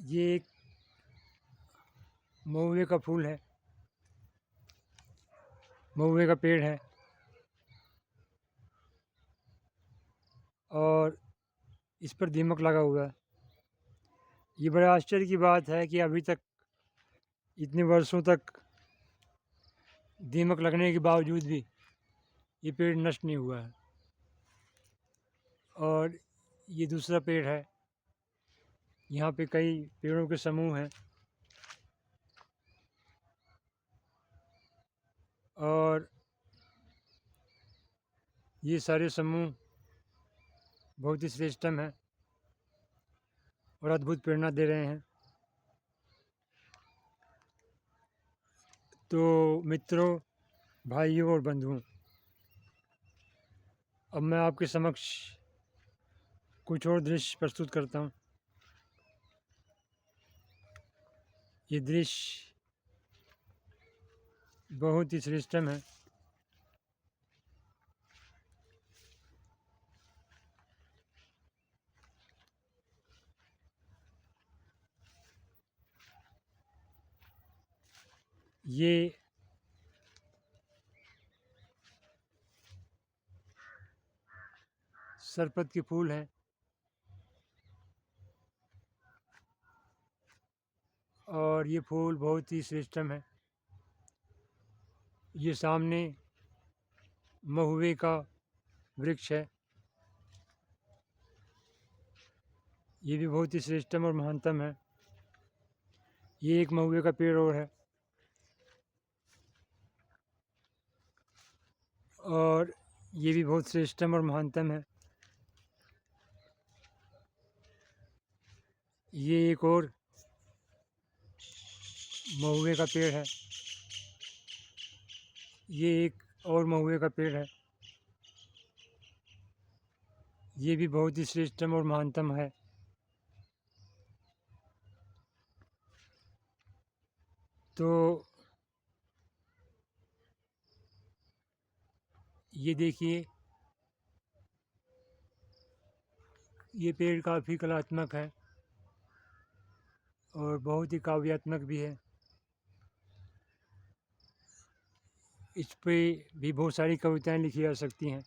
ये एक महुए का फूल है, महुए का पेड़ है और इस पर दीमक लगा हुआ है। ये बड़े आश्चर्य की बात है कि अभी तक इतने वर्षों तक दीमक लगने के बावजूद भी ये पेड़ नष्ट नहीं हुआ है। और ये दूसरा पेड़ है, यहाँ पे कई पेड़ों के समूह हैं और ये सारे समूह बहुत ही श्रेष्ठतम हैं और अद्भुत प्रेरणा दे रहे हैं। तो मित्रों, भाइयों और बंधुओं, अब मैं आपके समक्ष कुछ और दृश्य प्रस्तुत करता हूँ। ये दृश्य बहुत ही श्रेष्ठतम है। ये सरपत के फूल हैं और ये फूल बहुत ही श्रेष्ठतम है। ये सामने महुए का वृक्ष है, ये भी बहुत ही श्रेष्ठतम और महानतम है। ये एक महुए का पेड़ और है और ये भी बहुत श्रेष्ठतम और महानतम है। ये एक और महुए का पेड़ है, ये एक और महुए का पेड़ है, ये भी बहुत ही श्रेष्ठतम और महानतम है। तो ये देखिए, ये पेड़ काफ़ी कलात्मक है और बहुत ही काव्यात्मक भी है। इस पे भी बहुत सारी कविताएं लिखी जा सकती हैं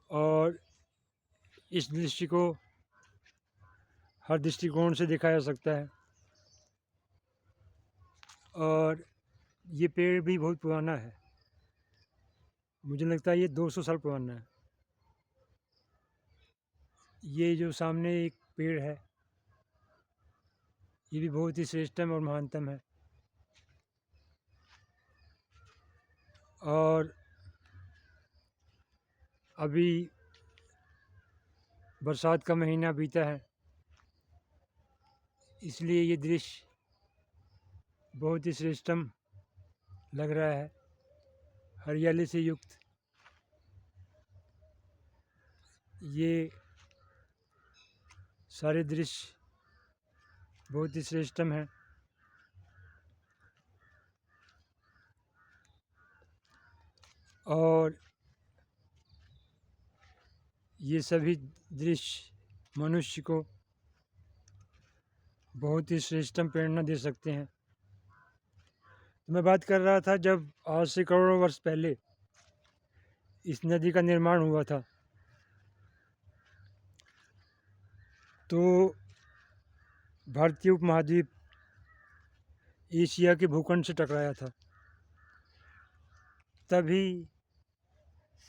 और इस दृश्य को हर दृष्टिकोण से देखा जा सकता है। और ये पेड़ भी बहुत पुराना है, मुझे लगता है ये 200 साल पुराना है। ये जो सामने एक पेड़ है, ये भी बहुत ही श्रेष्ठतम और महानतम है। और अभी बरसात का महीना बीता है, इसलिए ये दृश्य बहुत ही श्रेष्ठतम लग रहा है, हरियाली से युक्त। ये सारे दृश्य बहुत ही श्रेष्ठतम हैं और ये सभी दृश्य मनुष्य को बहुत ही श्रेष्ठतम प्रेरणा दे सकते हैं। तो मैं बात कर रहा था, जब आज से करोड़ों वर्ष पहले इस नदी का निर्माण हुआ था, तो भारतीय उपमहाद्वीप एशिया के भूखंड से टकराया था। तभी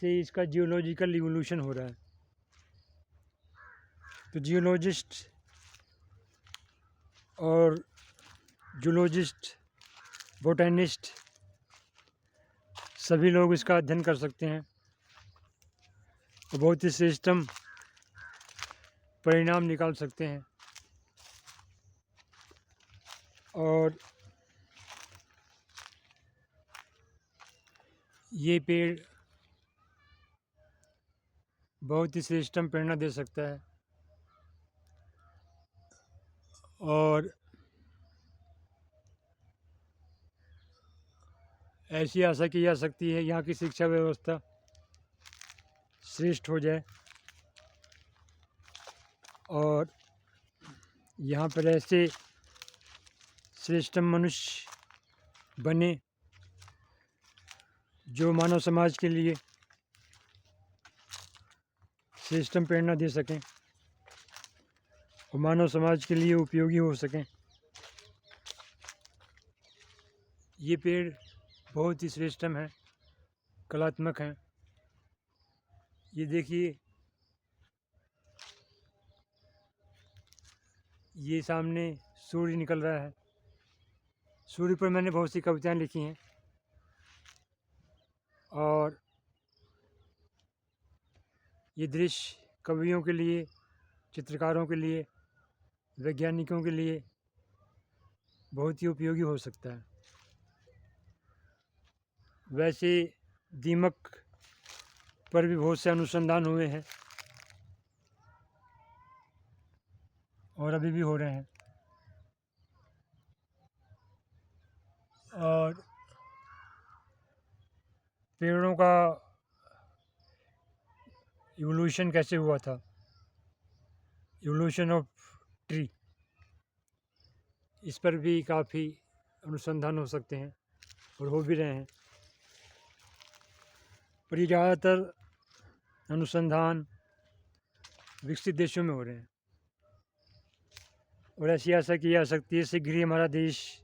से इसका जियोलॉजिकल इवोल्यूशन हो रहा है। तो जियोलॉजिस्ट और जूलॉजिस्ट, बोटैनिस्ट सभी लोग इसका अध्ययन कर सकते हैं और बहुत ही श्रेष्ठतम परिणाम निकाल सकते हैं। और ये पेड़ बहुत ही श्रेष्ठतम प्रेरणा दे सकता है और ऐसी आशा की जा सकती है यहाँ की शिक्षा व्यवस्था श्रेष्ठ हो जाए और यहाँ पर ऐसे श्रेष्ठ मनुष्य बने जो मानव समाज के लिए श्रेष्ठतम प्रेरणा दे सकें और मानव समाज के लिए उपयोगी हो सकें। ये पेड़ बहुत ही श्रेष्ठतम है, कलात्मक हैं। ये देखिए, ये सामने सूर्य निकल रहा है। सूर्य पर मैंने बहुत सी कविताएं लिखी हैं और ये दृश्य कवियों के लिए, चित्रकारों के लिए, वैज्ञानिकों के लिए बहुत ही उपयोगी हो सकता है। वैसे दीमक पर भी बहुत से अनुसंधान हुए हैं और अभी भी हो रहे हैं। और पेड़ों का इवोल्यूशन कैसे हुआ था, इवोल्यूशन ऑफ ट्री, इस पर भी काफ़ी अनुसंधान हो सकते हैं और हो भी रहे हैं। पर ये ज़्यादातर अनुसंधान विकसित देशों में हो रहे हैं और ऐसी आशा की जा सकती है शीघ्र ही हमारा देश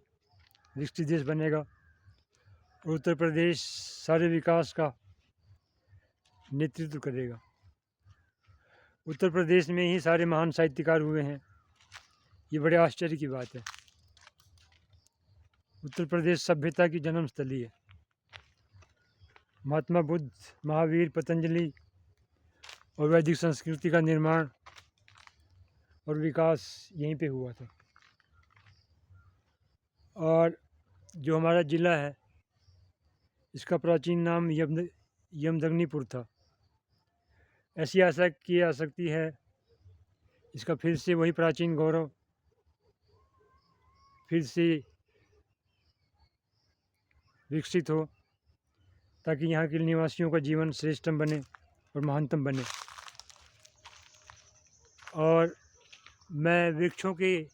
विकसित देश बनेगा और उत्तर प्रदेश सारे विकास का नेतृत्व करेगा। उत्तर प्रदेश में ही सारे महान साहित्यकार हुए हैं, ये बड़े आश्चर्य की बात है। उत्तर प्रदेश सभ्यता की जन्मस्थली है। महात्मा बुद्ध, महावीर, पतंजलि और वैदिक संस्कृति का निर्माण और विकास यहीं पे हुआ था। और जो हमारा ज़िला है, इसका प्राचीन नाम यमदग्निपुर था। ऐसी आशा की जा सकती है इसका फिर से वही प्राचीन गौरव फिर से विकसित हो, ताकि यहाँ के निवासियों का जीवन श्रेष्ठतम बने और महानतम बने। और मैं वृक्षों के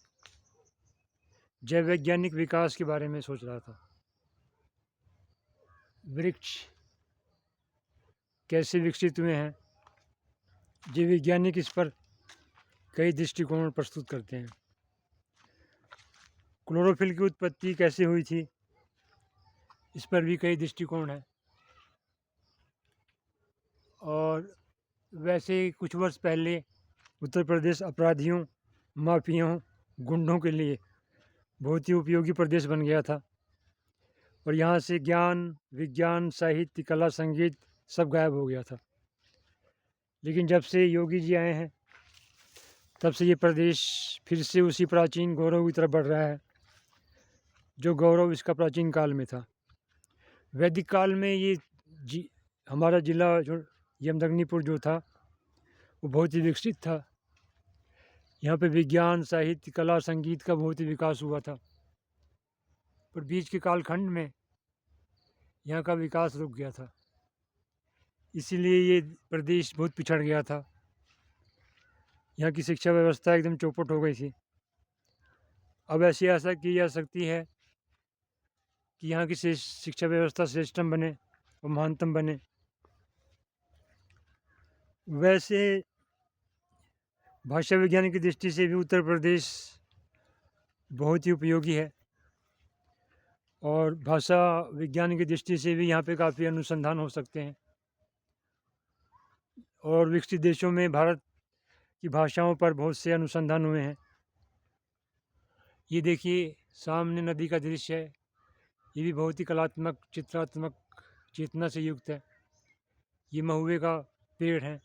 जैव वैज्ञानिक विकास के बारे में सोच रहा था। वृक्ष कैसे विकसित हुए हैं, जीव वैज्ञानिक इस पर कई दृष्टिकोण प्रस्तुत करते हैं। क्लोरोफिल की उत्पत्ति कैसे हुई थी, इस पर भी कई दृष्टिकोण हैं। और वैसे कुछ वर्ष पहले उत्तर प्रदेश अपराधियों, माफियाओं, गुंडों के लिए बहुत ही उपयोगी प्रदेश बन गया था और यहाँ से ज्ञान, विज्ञान, साहित्य, कला, संगीत सब गायब हो गया था। लेकिन जब से योगी जी आए हैं, तब से ये प्रदेश फिर से उसी प्राचीन गौरव की तरफ बढ़ रहा है, जो गौरव इसका प्राचीन काल में था। वैदिक काल में ये हमारा ज़िला जो यमदग्निपुर जो था, वो बहुत ही विकसित था। यहाँ पे विज्ञान, साहित्य, कला, संगीत का बहुत ही विकास हुआ था। पर बीच के कालखंड में यहाँ का विकास रुक गया था, इसीलिए ये प्रदेश बहुत पिछड़ गया था। यहाँ की शिक्षा व्यवस्था एकदम चौपट हो गई थी। अब ऐसी आशा की जा सकती है कि यहाँ की शिक्षा व्यवस्था श्रेष्ठतम बने और महानतम बने। वैसे भाषा विज्ञान की दृष्टि से भी उत्तर प्रदेश बहुत ही उपयोगी है और भाषा विज्ञान की दृष्टि से भी यहाँ पे काफ़ी अनुसंधान हो सकते हैं। और विकसित देशों में भारत की भाषाओं पर बहुत से अनुसंधान हुए हैं। ये देखिए, सामने नदी का दृश्य है, ये भी बहुत ही कलात्मक, चित्रात्मक चेतना से युक्त है। ये महुए का पेड़ है,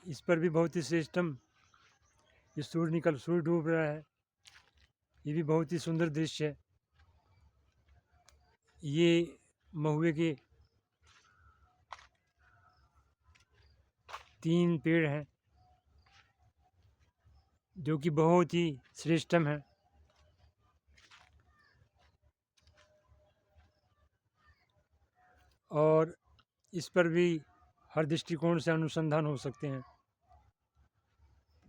इस पर भी बहुत ही श्रेष्ठतम ये सूर्य डूब रहा है, ये भी बहुत ही सुंदर दृश्य है। ये महुए के 3 पेड़ हैं जो कि बहुत ही श्रेष्ठतम है। और इस पर भी हर दृष्टिकोण से अनुसंधान हो सकते हैं।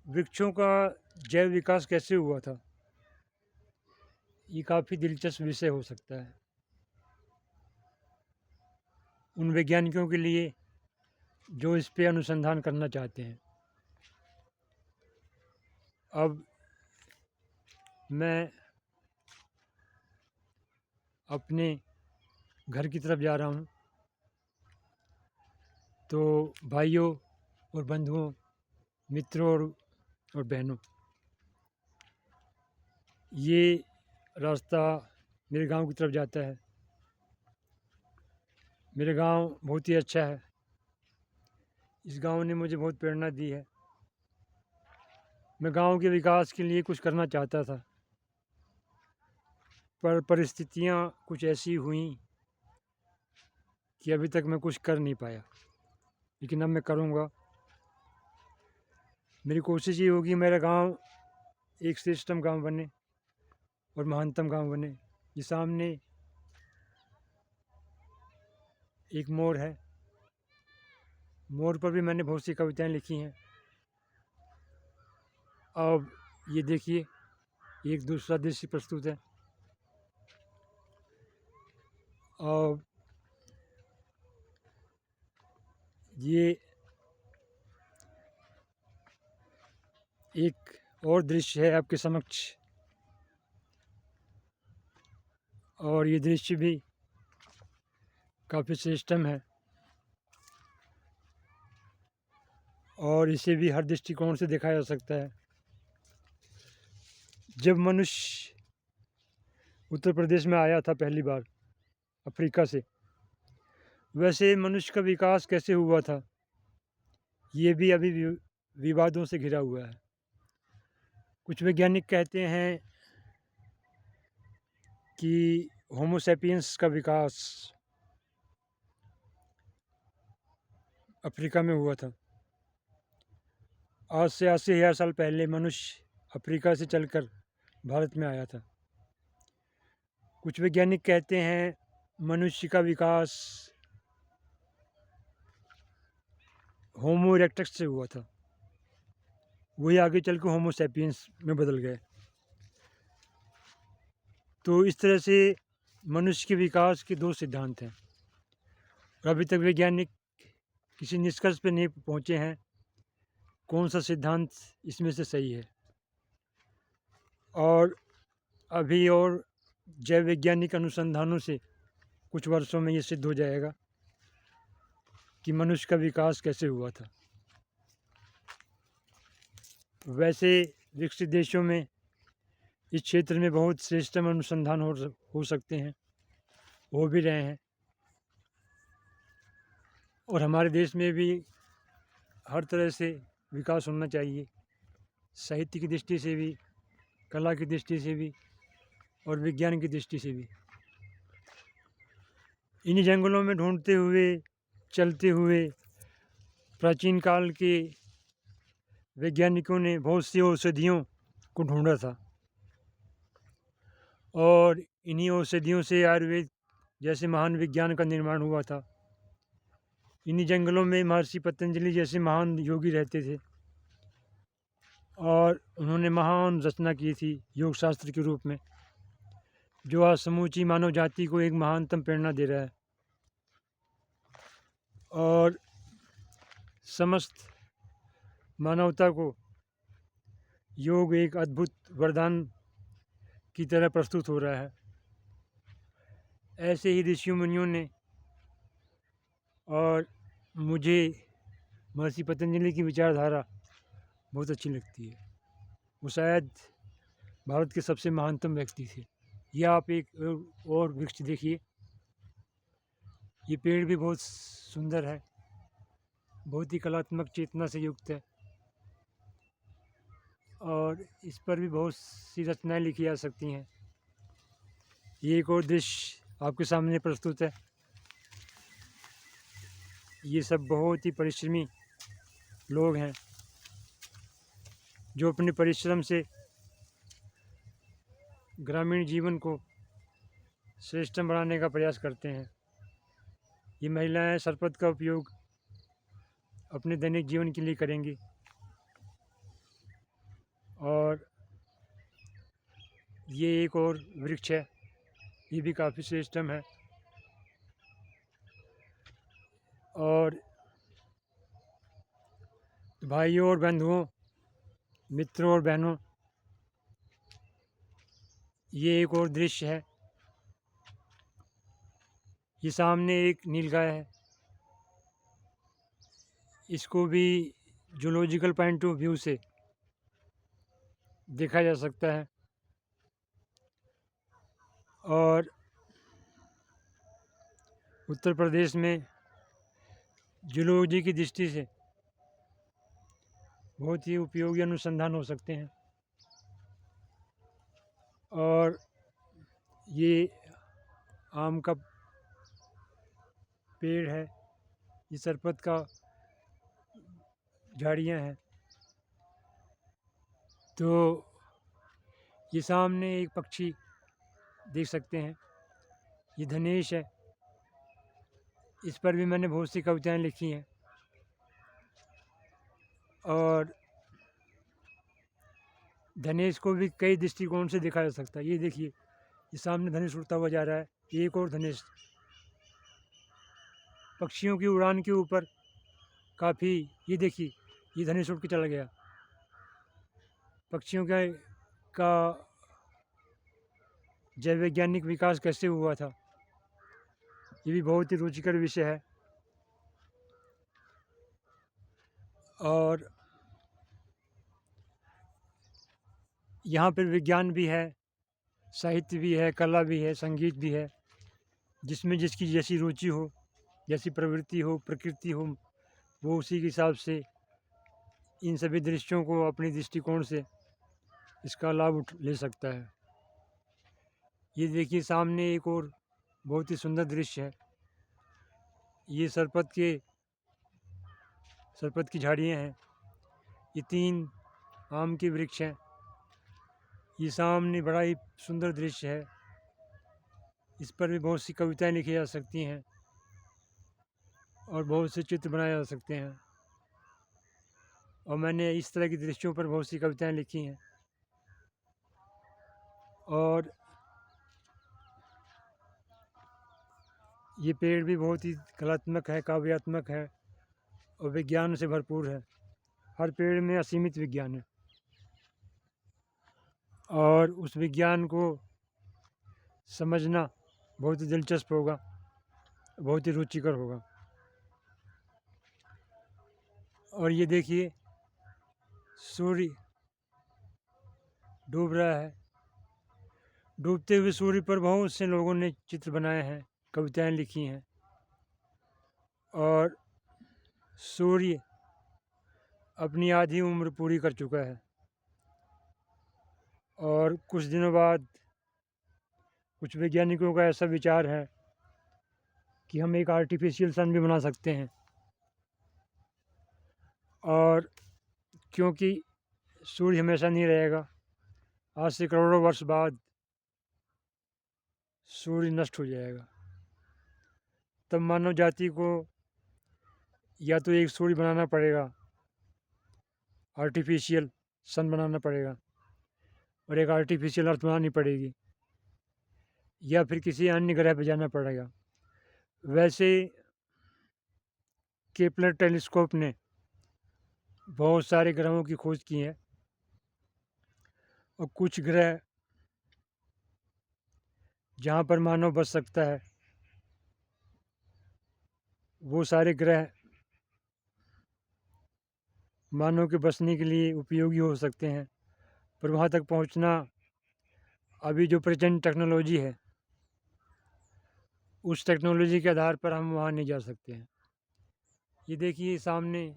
वृक्षों का जैव विकास कैसे हुआ था, ये काफ़ी दिलचस्प विषय हो सकता है उन वैज्ञानिकों के लिए जो इस पे अनुसंधान करना चाहते हैं। अब मैं अपने घर की तरफ जा रहा हूँ, तो भाइयों और बंधुओं, मित्रों और बहनों, ये रास्ता मेरे गांव की तरफ जाता है। मेरा गांव बहुत ही अच्छा है। इस गांव ने मुझे बहुत प्रेरणा दी है। मैं गांव के विकास के लिए कुछ करना चाहता था, पर परिस्थितियां कुछ ऐसी हुई कि अभी तक मैं कुछ कर नहीं पाया, लेकिन अब मैं करूँगा। मेरी कोशिश ये होगी मेरा गांव एक श्रेष्ठतम गांव बने और महानतम गांव बने। ये सामने एक मोर है। मोर पर भी मैंने बहुत सी कविताएं लिखी हैं। अब ये देखिए, एक दूसरा दृश्य प्रस्तुत है। और ये एक और दृश्य है आपके समक्ष, और ये दृश्य भी काफ़ी श्रेष्ठतम है, और इसे भी हर दृष्टिकोण से देखा जा सकता है। जब मनुष्य उत्तर प्रदेश में आया था पहली बार अफ्रीका से, वैसे मनुष्य का विकास कैसे हुआ था, ये भी अभी विवादों से घिरा हुआ है। कुछ वैज्ञानिक कहते हैं कि होमो सैपियंस का विकास अफ्रीका में हुआ था। आज से 80,000 साल पहले मनुष्य अफ्रीका से चलकर भारत में आया था। कुछ वैज्ञानिक कहते हैं मनुष्य का विकास होमो इरेक्टस से हुआ था, वही आगे चल के होमो सैपियंस में बदल गए। तो इस तरह से मनुष्य के विकास के दो सिद्धांत हैं, और अभी तक वैज्ञानिक किसी निष्कर्ष पे नहीं पहुँचे हैं कौन सा सिद्धांत इसमें से सही है। और अभी और जैव वैज्ञानिक अनुसंधानों से कुछ वर्षों में ये सिद्ध हो जाएगा कि मनुष्य का विकास कैसे हुआ था। वैसे विकसित देशों में इस क्षेत्र में बहुत श्रेष्ठतम अनुसंधान हो सकते हैं, हो भी रहे हैं, और हमारे देश में भी हर तरह से विकास होना चाहिए, साहित्य की दृष्टि से भी, कला की दृष्टि से भी, और विज्ञान की दृष्टि से भी। इन्हीं जंगलों में ढूंढते हुए, चलते हुए प्राचीन काल के वैज्ञानिकों ने बहुत सी औषधियों को ढूंढा था, और इन्हीं औषधियों से आयुर्वेद जैसे महान विज्ञान का निर्माण हुआ था। इन्हीं जंगलों में महर्षि पतंजलि जैसे महान योगी रहते थे, और उन्होंने महान रचना की थी योग शास्त्र के रूप में, जो आज समूची मानव जाति को एक महानतम प्रेरणा दे रहा है, और समस्त मानवता को योग एक अद्भुत वरदान की तरह प्रस्तुत हो रहा है। ऐसे ही ऋषियों मुनियों ने, और मुझे महर्षि पतंजलि की विचारधारा बहुत अच्छी लगती है। वो शायद भारत के सबसे महानतम व्यक्ति थे। यह आप एक और वृक्ष देखिए, ये पेड़ भी बहुत सुंदर है, बहुत ही कलात्मक चेतना से युक्त है, और इस पर भी बहुत सी रचनाएं लिखी जा सकती हैं। ये एक और दृश्य आपके सामने प्रस्तुत है। ये सब बहुत ही परिश्रमी लोग हैं जो अपने परिश्रम से ग्रामीण जीवन को श्रेष्ठतम बनाने का प्रयास करते हैं। ये महिलाएं सरपत का उपयोग अपने दैनिक जीवन के लिए करेंगी। और ये एक और वृक्ष है, ये भी काफ़ी श्रेष्ठम है। और भाइयों और बंधुओं, मित्रों और बहनों, ये एक और दृश्य है। ये सामने एक नीलगाय है, इसको भी जूलॉजिकल पॉइंट ऑफ व्यू से देखा जा सकता है। और उत्तर प्रदेश में जूलॉजी की दृष्टि से बहुत ही उपयोगी अनुसंधान हो सकते हैं। और ये आम का पेड़ है, ये सरपत का झाड़ियाँ हैं। तो ये सामने एक पक्षी देख सकते हैं, ये धनेश है। इस पर भी मैंने बहुत सी कविताएं लिखी हैं। और धनेश को भी कई दृष्टिकोण से देखा जा सकता है। ये देखिए, ये सामने धनेश उड़ता हुआ जा रहा है, एक और धनेश। पक्षियों की उड़ान के ऊपर काफ़ी, ये देखिए, ये धनेश उड़ के चला गया। पक्षियों का जैव वैज्ञानिक विकास कैसे हुआ था, ये भी बहुत ही रुचिकर विषय है। और यहाँ पर विज्ञान भी है, साहित्य भी है, कला भी है, संगीत भी है। जिसमें जिसकी जैसी रुचि हो, जैसी प्रवृत्ति हो, प्रकृति हो, वो उसी के हिसाब से इन सभी दृश्यों को अपने दृष्टिकोण से इसका लाभ ले सकता है। ये देखिए, सामने एक और बहुत ही सुंदर दृश्य है। ये सरपत की झाड़ियाँ हैं। ये 3 आम के वृक्ष हैं। ये सामने बड़ा ही सुंदर दृश्य है। इस पर भी बहुत सी कविताएं लिखी जा सकती हैं और बहुत से चित्र बनाए जा सकते हैं। और मैंने इस तरह के दृश्यों पर बहुत सी कविताएं लिखी हैं। और ये पेड़ भी बहुत ही कलात्मक है, काव्यात्मक है और विज्ञान से भरपूर है। हर पेड़ में असीमित विज्ञान है और उस विज्ञान को समझना बहुत ही दिलचस्प होगा, बहुत ही रुचिकर होगा। और ये देखिए, सूर्य डूब रहा है। डूबते हुए सूर्य पर बहुत से लोगों ने चित्र बनाए हैं, कविताएं लिखी हैं। और सूर्य अपनी आधी उम्र पूरी कर चुका है और कुछ दिनों बाद कुछ वैज्ञानिकों का ऐसा विचार है कि हम एक आर्टिफिशियल सन भी बना सकते हैं। और क्योंकि सूर्य हमेशा नहीं रहेगा, आज से करोड़ों वर्ष बाद सूर्य नष्ट हो जाएगा, तब मानव जाति को या तो एक सूर्य बनाना पड़ेगा, आर्टिफिशियल सन बनाना पड़ेगा और एक आर्टिफिशियल अर्थ बनानी पड़ेगी, या फिर किसी अन्य ग्रह पर जाना पड़ेगा। वैसे केपलर टेलीस्कोप ने बहुत सारे ग्रहों की खोज की है और कुछ ग्रह जहाँ पर मानव बच सकता है, वो सारे ग्रह मानव के बसने के लिए उपयोगी हो सकते हैं। पर वहाँ तक पहुँचना, अभी जो प्रेजेंट टेक्नोलॉजी है, उस टेक्नोलॉजी के आधार पर हम वहाँ नहीं जा सकते हैं। ये देखिए, सामने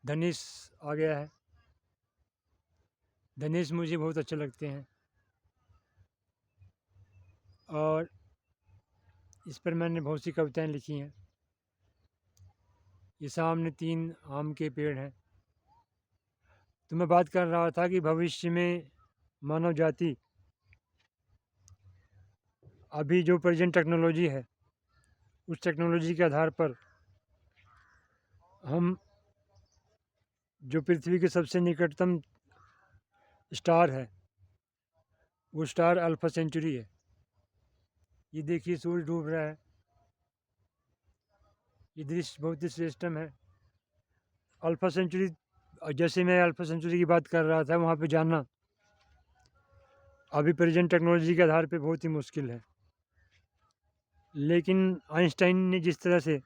धनेश आ गया है। धनेश मुझे बहुत अच्छे लगते हैं और इस पर मैंने बहुत सी कविताएं लिखी हैं। ये सामने 3 आम के पेड़ हैं। तो मैं बात कर रहा था कि भविष्य में मानव जाति अभी जो प्रेजेंट टेक्नोलॉजी है, उस टेक्नोलॉजी के आधार पर हम जो पृथ्वी के सबसे निकटतम स्टार है, वो स्टार अल्फा सेंचुरी है। ये देखिए सूरज डूब रहा है। ये दृश्य बहुत ही श्रेष्ठम है। अल्फा सेंचुरी, जैसे मैं अल्फा सेंचुरी की बात कर रहा था, वहाँ पे जाना अभी प्रेजेंट टेक्नोलॉजी के आधार पे बहुत ही मुश्किल है। लेकिन आइंस्टाइन ने जिस तरह से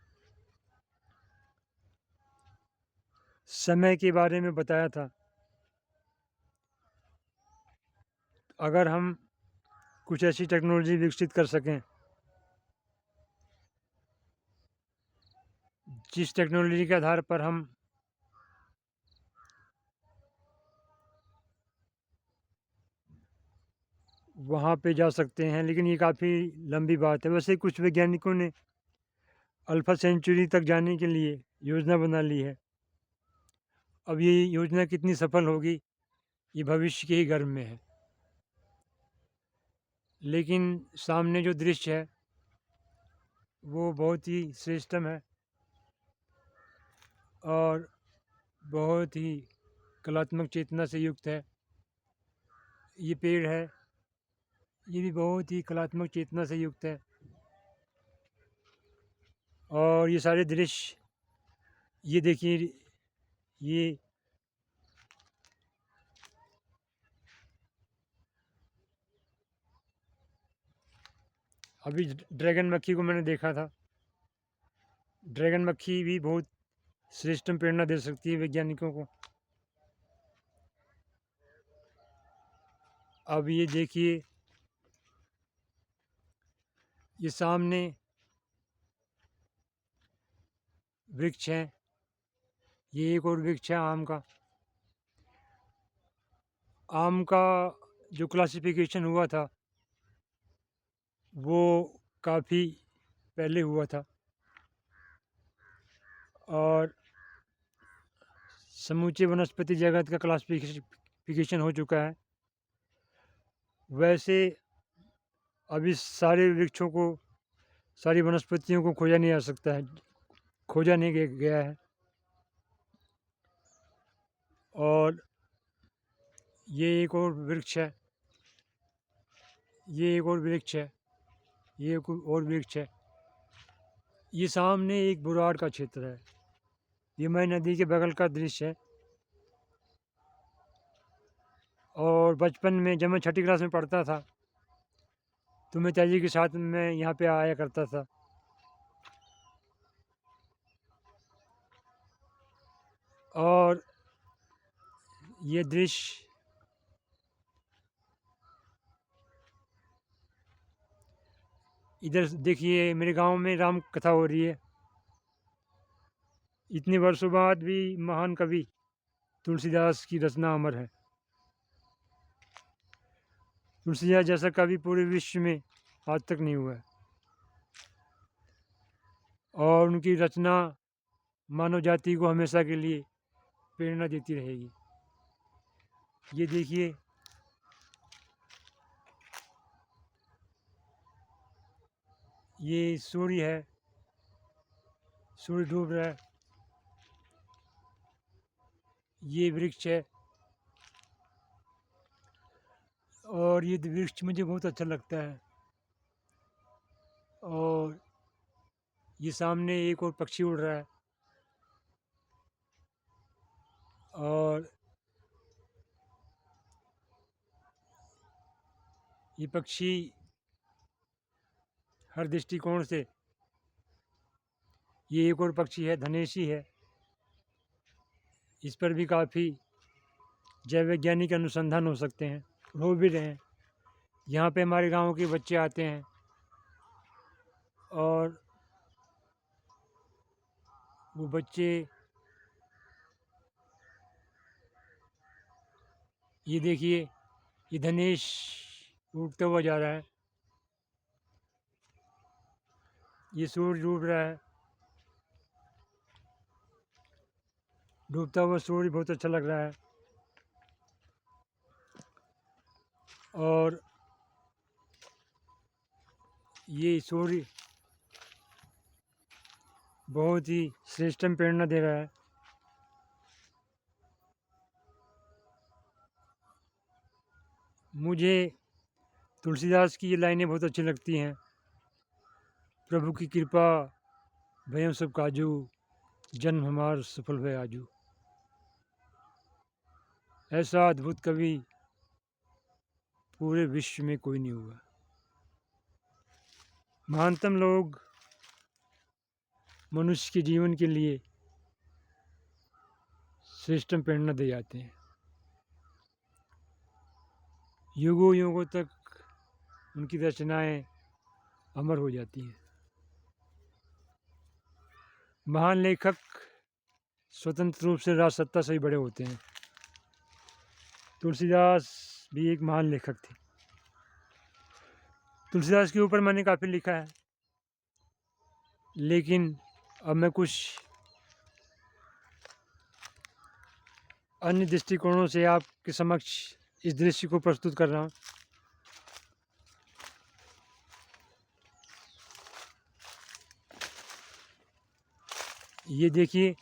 समय के बारे में बताया था, अगर हम कुछ ऐसी टेक्नोलॉजी विकसित कर सकें जिस टेक्नोलॉजी के आधार पर हम वहाँ पे जा सकते हैं, लेकिन ये काफ़ी लंबी बात है। वैसे कुछ वैज्ञानिकों ने अल्फा सेंचुरी तक जाने के लिए योजना बना ली है। अब ये योजना कितनी सफल होगी, ये भविष्य के ही गर्भ में है। लेकिन सामने जो दृश्य है वो बहुत ही श्रेष्ठम है और बहुत ही कलात्मक चेतना से युक्त है। ये पेड़ है, ये भी बहुत ही कलात्मक चेतना से युक्त है। और ये सारे दृश्य, ये देखिए, ये अभी ड्रैगन मक्खी को मैंने देखा था। ड्रैगन मक्खी भी बहुत श्रेष्ठम प्रेरणा दे सकती है वैज्ञानिकों को। अब ये देखिए, ये सामने वृक्ष है, ये एक और वृक्ष है आम का। आम का जो क्लासिफिकेशन हुआ था वो काफ़ी पहले हुआ था और समूचे वनस्पति जगत का क्लासिफिकेशन हो चुका है। वैसे अभी सारे वृक्षों को, सारी वनस्पतियों को खोजा नहीं जा सकता है, खोजा नहीं गया है। और ये एक और वृक्ष है, ये एक और वृक्ष है, ये एक और वृक्ष है। ये सामने एक बुराड़ का क्षेत्र है, ये मई नदी के बगल का दृश्य है। और बचपन में जब मैं छठी क्लास में पढ़ता था तो मैं ताजी के साथ मैं यहाँ पे आया करता था। और ये दृश्य इधर देखिए, मेरे गांव में राम कथा हो रही है। इतने वर्षों बाद भी महान कवि तुलसीदास की रचना अमर है। तुलसीदास जैसा कवि पूरे विश्व में आज तक नहीं हुआ है और उनकी रचना मानव जाति को हमेशा के लिए प्रेरणा देती रहेगी। ये देखिए, ये सूर्य है, सूर्य डूब रहा है। ये वृक्ष है और ये वृक्ष मुझे बहुत अच्छा लगता है। और ये सामने एक और पक्षी उड़ रहा है और ये पक्षी हर दृष्टिकोण से, ये एक और पक्षी है, धनेशी है। इस पर भी काफ़ी जैव वैज्ञानिक अनुसंधान हो सकते हैं, हो भी रहे हैं। यहाँ पे हमारे गांव के बच्चे आते हैं और वो बच्चे, ये देखिए, ये धनेश उड़ता हुआ जा रहा है। ये सूर्य डूब रहा है, डूबता हुआ सूर्य बहुत अच्छा लग रहा है। और ये सूर्य बहुत ही श्रेष्ठम प्रेरणा दे रहा है। मुझे तुलसीदास की ये लाइनें बहुत अच्छी लगती हैं। प्रभु की कृपा भयम सब काजू, जन्म हमार सफल हुए आजू। ऐसा अद्भुत कवि पूरे विश्व में कोई नहीं हुआ। महानतम लोग मनुष्य के जीवन के लिए श्रेष्ठतम प्रेरणा दे जाते हैं। युगों युगों तक उनकी रचनाएं अमर हो जाती हैं। महान लेखक स्वतंत्र रूप से राजसत्ता से ही बड़े होते हैं। तुलसीदास भी एक महान लेखक थे। तुलसीदास के ऊपर मैंने काफ़ी लिखा है, लेकिन अब मैं कुछ अन्य दृष्टिकोणों से आपके समक्ष इस दृश्य को प्रस्तुत कर रहा हूँ। ये देखिए,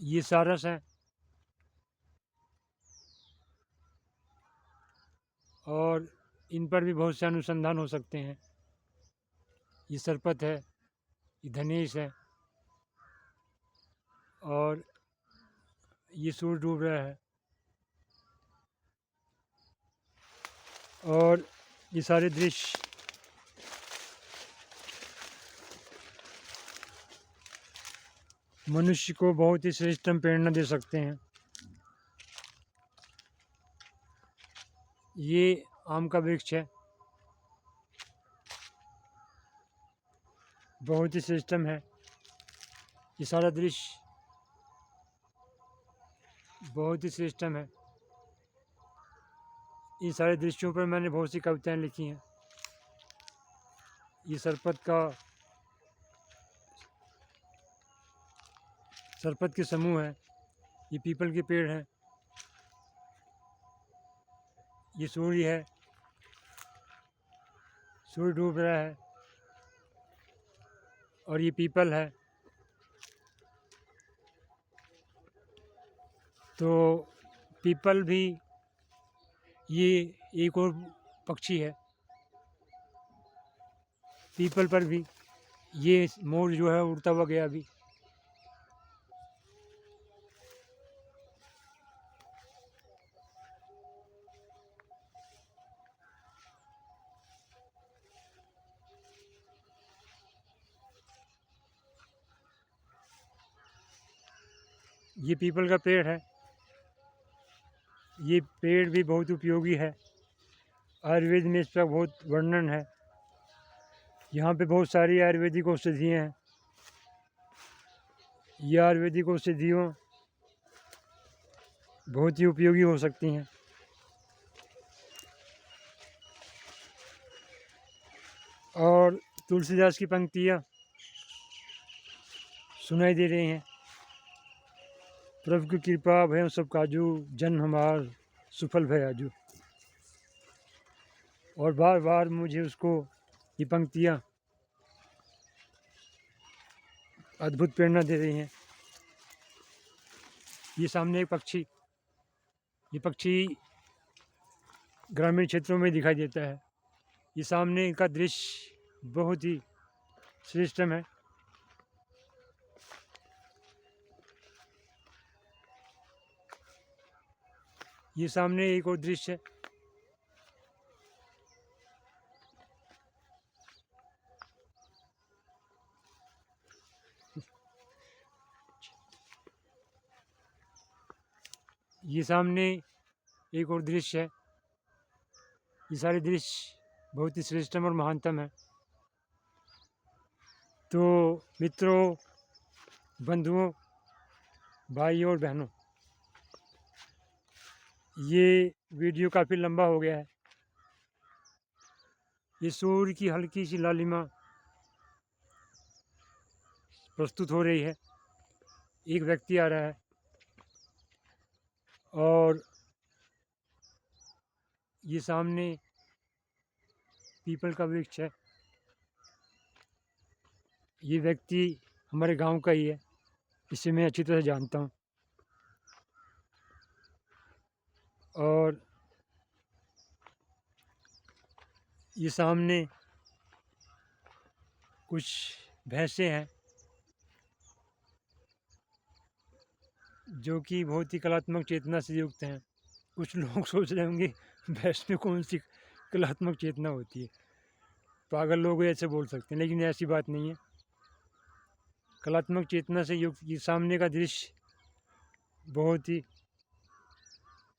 ये सारस है और इन पर भी बहुत से अनुसंधान हो सकते हैं। ये सरपत है, ये धनेश है और ये सूर्य डूब रहा है और ये सारे दृश्य मनुष्य को बहुत ही श्रेष्ठतम प्रेरणा दे सकते हैं। ये आम का वृक्ष है, बहुत ही श्रेष्ठतम है। ये सारा दृश्य बहुत ही श्रेष्ठतम है। इन सारे दृश्यों पर मैंने बहुत सी कविताएं लिखी हैं। ये सरपत के समूह हैं। ये पीपल के पेड़ हैं। ये सूर्य है, सूर्य डूब रहा है और ये पीपल है। तो पीपल भी, ये एक और पक्षी है। पीपल पर भी ये मोर जो है उड़ता हुआ गया अभी। ये पीपल का पेड़ है। ये पेड़ भी बहुत उपयोगी है। आयुर्वेद में इसका बहुत वर्णन है। यहाँ पे बहुत सारी आयुर्वेदिक औषधियाँ हैं। ये आयुर्वेदिक औषधियों बहुत ही उपयोगी हो सकती हैं। और तुलसीदास की पंक्तियाँ सुनाई दे रही हैं। प्रभु की कृपा भयम सब काजू, जन्म हमार सफल भय आजू। और बार बार मुझे उसको ये पंक्तियाँ अद्भुत प्रेरणा दे रही हैं। ये सामने एक पक्षी, ये पक्षी ग्रामीण क्षेत्रों में दिखाई देता है। ये सामने का दृश्य बहुत ही श्रेष्ठतम है। ये सामने एक और दृश्य है। ये सामने एक और दृश्य है। ये सारे दृश्य बहुत ही श्रेष्ठतम और महानतम है। तो मित्रों, बंधुओं, भाइयों और बहनों, ये वीडियो काफ़ी लंबा हो गया है। ये सूर्य की हल्की सी लालिमा प्रस्तुत हो रही है। एक व्यक्ति आ रहा है और ये सामने पीपल का वृक्ष है। ये व्यक्ति हमारे गांव का ही है। इसे मैं अच्छी तरह जानता हूँ। और ये सामने कुछ भैंसें हैं जो कि बहुत ही कलात्मक चेतना से युक्त हैं। कुछ लोग सोच रहे होंगे भैंस में कौन सी कलात्मक चेतना होती है, पागल लोग ऐसे बोल सकते हैं, लेकिन ऐसी बात नहीं है। कलात्मक चेतना से युक्त ये सामने का दृश्य बहुत ही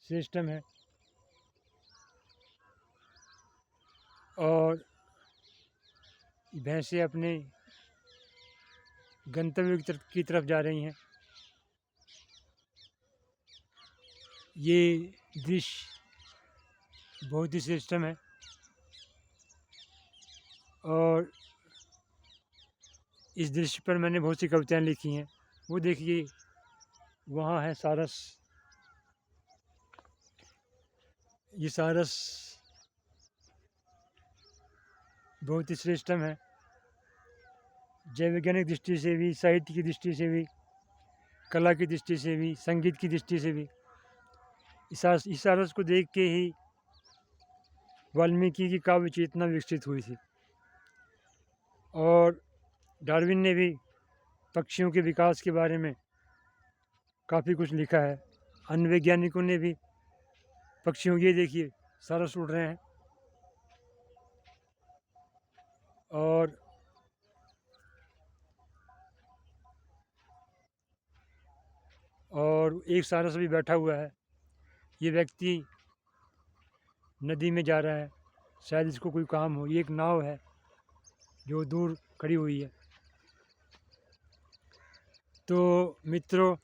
श्रेष्ठम है। और भैंसें अपने गंतव्य की तरफ जा रही हैं। ये दृश्य बहुत ही श्रेष्ठम है। और इस दृश्य पर मैंने बहुत सी कविताएं लिखी हैं। वो देखिए वहाँ है सारस। ये सारस बहुत ही श्रेष्ठम है, जैव वैज्ञानिक दृष्टि से भी, साहित्य की दृष्टि से भी, कला की दृष्टि से भी, संगीत की दृष्टि से भी। इस सारस को देख के ही वाल्मीकि की काव्य चेतना विकसित हुई थी। और डार्विन ने भी पक्षियों के विकास के बारे में काफ़ी कुछ लिखा है। अन्य वैज्ञानिकों ने भी पक्षियों, ये देखिए सारस उड़ रहे हैं। और एक सारस भी बैठा हुआ है। ये व्यक्ति नदी में जा रहा है, शायद इसको कोई काम हो। ये एक नाव है जो दूर खड़ी हुई है। तो मित्रों,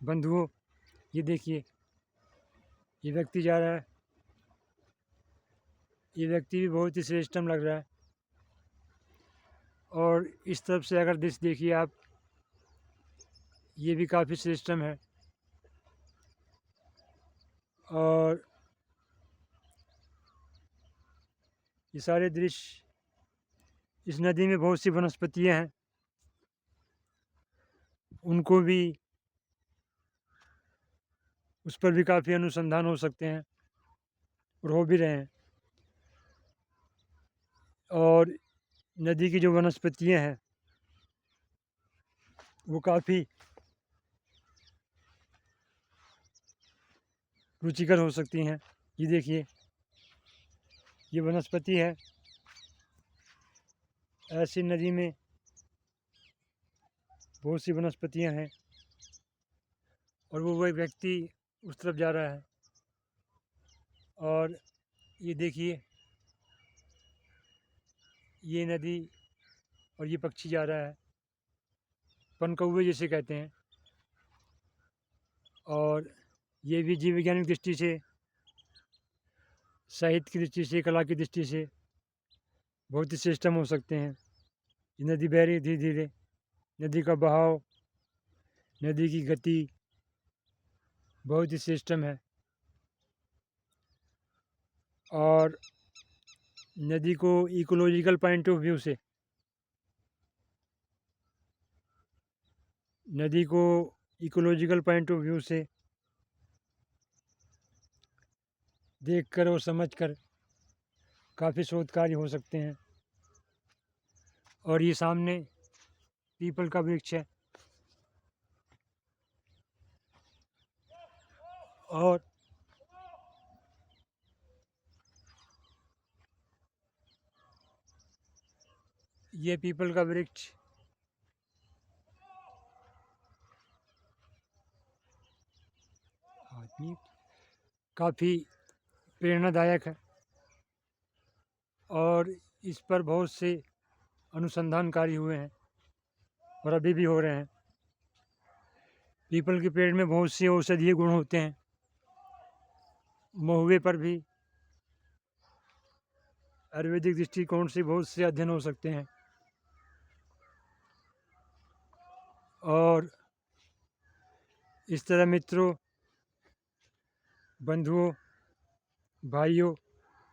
बंधुओं, ये देखिए ये व्यक्ति जा रहा है। ये व्यक्ति भी बहुत ही श्रेष्ठम लग रहा है। और इस तरफ से अगर दृश्य देखिए आप, ये भी काफ़ी श्रेष्ठम है। और ये सारे दृश्य, इस नदी में बहुत सी वनस्पतियाँ हैं, उनको भी, उस पर भी काफ़ी अनुसंधान हो सकते हैं और हो भी रहे हैं। और नदी की जो वनस्पतियाँ हैं वो काफ़ी रुचिकर हो सकती हैं। ये देखिए ये वनस्पति है। ऐसी नदी में बहुत सी वनस्पतियाँ हैं और वो व्यक्ति उस तरफ जा रहा है। और ये देखिए ये नदी और ये पक्षी जा रहा है, पनकौवे जिसे कहते हैं। और ये भी जीव वैज्ञानिक दृष्टि से, साहित्य की दृष्टि से, कला की दृष्टि से बहुत ही श्रेष्ठम हो सकते हैं। ये नदी बह रही है धीरे धीरे। नदी का बहाव, नदी की गति बहुत ही श्रेष्ठम है। और नदी को इकोलॉजिकल पॉइंट ऑफ व्यू से, नदी को इकोलॉजिकल पॉइंट ऑफ व्यू से देखकर और समझकर काफ़ी शोध कार्य हो सकते हैं। और ये सामने पीपल का वृक्ष है। और ये पीपल का वृक्ष काफ़ी प्रेरणादायक है। और इस पर बहुत से अनुसंधान कार्य हुए हैं और अभी भी हो रहे हैं। पीपल के पेड़ में बहुत से औषधीय गुण होते हैं। महुए पर भी आयुर्वेदिक दृष्टिकोण से बहुत से अध्ययन हो सकते हैं। और इस तरह मित्रों, बंधुओं, भाइयों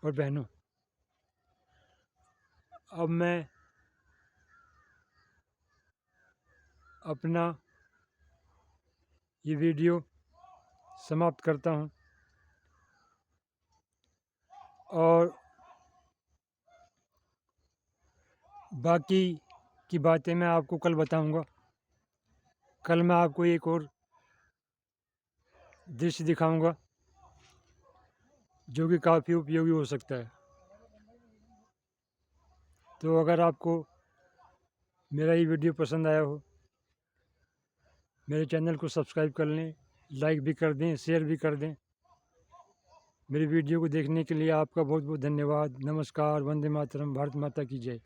और बहनों, अब मैं अपना ये वीडियो समाप्त करता हूँ और बाकी की बातें मैं आपको कल बताऊंगा। कल मैं आपको एक और दृश्य दिखाऊंगा जो कि काफ़ी उपयोगी हो सकता है। तो अगर आपको मेरा ये वीडियो पसंद आया हो, मेरे चैनल को सब्सक्राइब कर लें, लाइक भी कर दें, शेयर भी कर दें। मेरी वीडियो को देखने के लिए आपका बहुत बहुत धन्यवाद। नमस्कार। वंदे मातरम। भारत माता की जय।